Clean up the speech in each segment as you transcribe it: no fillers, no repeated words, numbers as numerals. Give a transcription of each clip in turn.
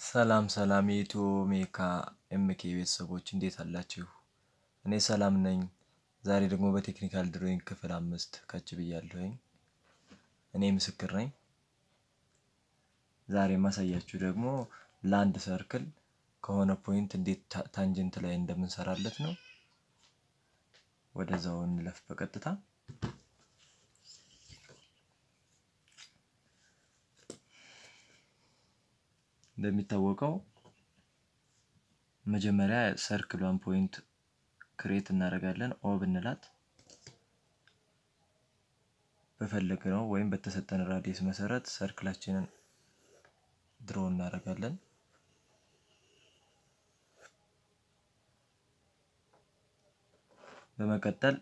ሰላም ሰላም የኢትዮ ሜካ ኤምኬ ቤተሰቦች እንዴት አላችሁ? እኔ ሰላም ነኝ። ዛሬ ደግሞ በቴክኒካል ድራዊንግ ክፍል 5 ከች ብያለሁኝ። እኔ ምስክር ነኝ። ዛሬ ማሳያችሁ ደግሞ ለአንድ ሰርክል ከሆነ ፖይንት እንዴት ታንጀንት ላይ እንደምንሰራለት ነው። ወደዛው እንለፍ በቀጥታ። እንደሚታወቀው መጀመሪያ ሰርክሏን ፖይንት ክሬት እናደርጋለን። ኦ ብንላት በፈለግነው ወይም በተሰጠን ራዲየስ መሰረት ሰርክላችንን ድሮ እናደርጋለን። በመቀጠል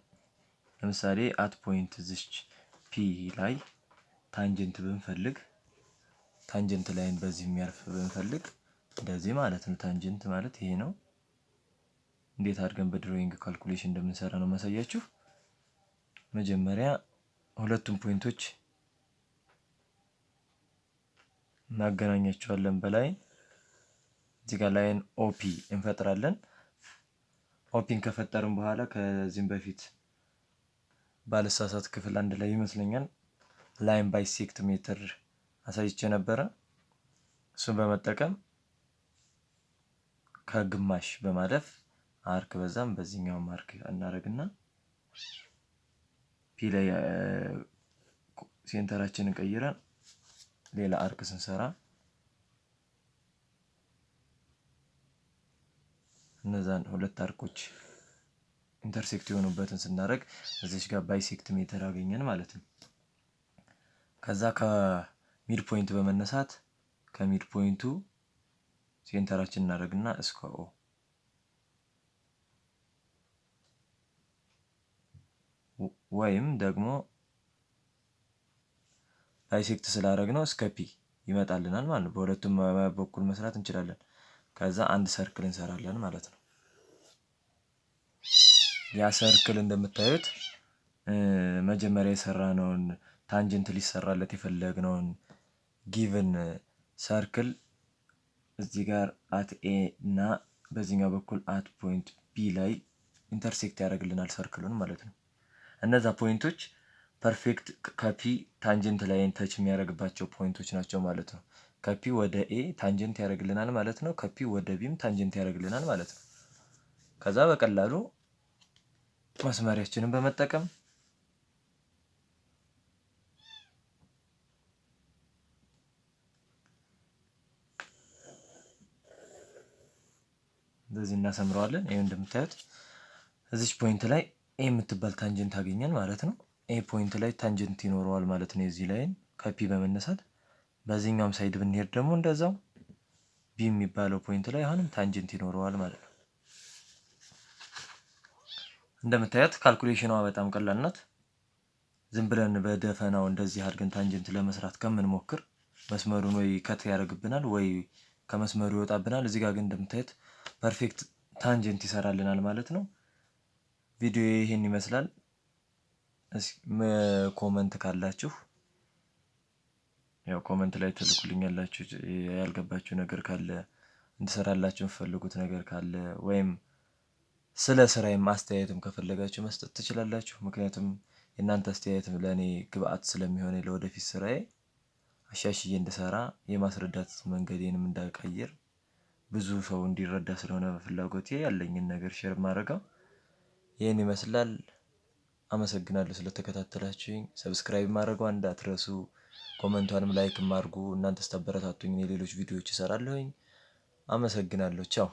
ለምሳሌ አት ፖይንት እዚች ፒ ላይ ታንጀንት ብንፈልግ ታንጀንት ላይን በዚህ የሚያርፍ ብንፈልግ እንደዚህ ማለት ነው። ታንጀንት ማለት ይሄ ነው። እንዴት አድርገን በድሮዊንግ ካልኩሌሽን እንደምንሰራ ነው ማሳያችሁ። መጀመሪያ ሁለቱም ፖይንቶች እናገናኛቸዋለን በላይ እዚህ ጋር ላይን ኦፒ እንፈጥራለን። ኦፒን ከፈጠርን በኋላ ከዚህም በፊት ባለሳሳት ክፍል አንድ ላይ ይመስለኛል ላይን ባይሴክት ሜትር አሳይቼ ነበረ። እሱን በመጠቀም ከግማሽ በማለፍ አርክ በዛም በዚህኛው አርክ እናደርግና ፒ ላይ ሴንተራችንን ቀይረን ሌላ አርክ ስንሰራ እነዛን ሁለት አርኮች ኢንተርሴክት የሆኑበትን ስናደርግ እዚች ጋር ባይሴክት ሜትር አገኘን ማለት ነው። ከዛ ከሚድ ፖይንት በመነሳት ከሚድ ፖይንቱ ሴንተራችንን እናደርግና እስከ ኦ ወይም ደግሞ ባይሴክት ስላደረግነው እስከ ፒ ይመጣልናል ማለት ነው። በሁለቱም በኩል መስራት እንችላለን። ከዛ አንድ ሰርክል እንሰራለን ማለት ነው። ያ ሰርክል እንደምታዩት መጀመሪያ የሰራነውን ታንጀንት ሊሰራለት የፈለግነውን ጊቭን ሰርክል እዚህ ጋር አት ኤ እና በዚህኛው በኩል አት ፖይንት ቢ ላይ ኢንተርሴክት ያደርግልናል ሰርክሉን ማለት ነው። እነዛ ፖይንቶች ፐርፌክት ከፒ ታንጀንት ላይን ተች የሚያደርግባቸው ፖይንቶች ናቸው ማለት ነው። ከፒ ወደ ኤ ታንጀንት ያደርግልናል ማለት ነው። ከፒ ወደ ቢም ታንጀንት ያደርግልናል ማለት ነው። ከዛ በቀላሉ መስመሪያችንን በመጠቀም እንደዚህ እናሰምረዋለን። ይሄን እንደምታዩት እዚች ፖይንት ላይ ኤ የምትባል ታንጀንት አገኘን ማለት ነው። ኤ ፖይንት ላይ ታንጀንት ይኖረዋል ማለት ነው። የዚህ ላይን ከፒ በመነሳት በዚህኛውም ሳይድ ብንሄድ ደግሞ እንደዛው ቢ የሚባለው ፖይንት ላይ አሁንም ታንጀንት ይኖረዋል ማለት ነው። እንደምታዩት ካልኩሌሽኗ በጣም ቀላል ናት። ዝም ብለን በደፈናው እንደዚህ አድርገን ታንጀንት ለመስራት ከምንሞክር መስመሩን ወይ ከት ያደርግብናል ወይ ከመስመሩ ይወጣብናል። እዚህ ጋር ግን እንደምታዩት ፐርፌክት ታንጀንት ይሰራልናል ማለት ነው። ቪዲዮ ይሄን ይመስላል። ኮመንት ካላችሁ ያው ኮመንት ላይ ትልኩልኛላችሁ። ያልገባችሁ ነገር ካለ እንድሰራላችሁ የምትፈልጉት ነገር ካለ ወይም ስለ ስራዬም አስተያየትም ከፈለጋችሁ መስጠት ትችላላችሁ። ምክንያቱም የእናንተ አስተያየት ለእኔ ግብአት ስለሚሆን ለወደፊት ስራዬ አሻሽዬ እንድሰራ የማስረዳት መንገዴንም እንዳቀይር ብዙ ሰው እንዲረዳ ስለሆነ በፍላጎቴ ያለኝን ነገር ሼር ማድረገው ይሄን ይመስላል። አመሰግናለሁ ስለተከታተላችሁኝ። ሰብስክራይብ ማድረጓን እንዳትረሱ። ኮሜንቷንም ላይክ አድርጉ። እናንተ ስታበረታቱኝ እኔ ሌሎች ቪዲዮዎች እሰራለሁኝ። አመሰግናለሁ። ቻው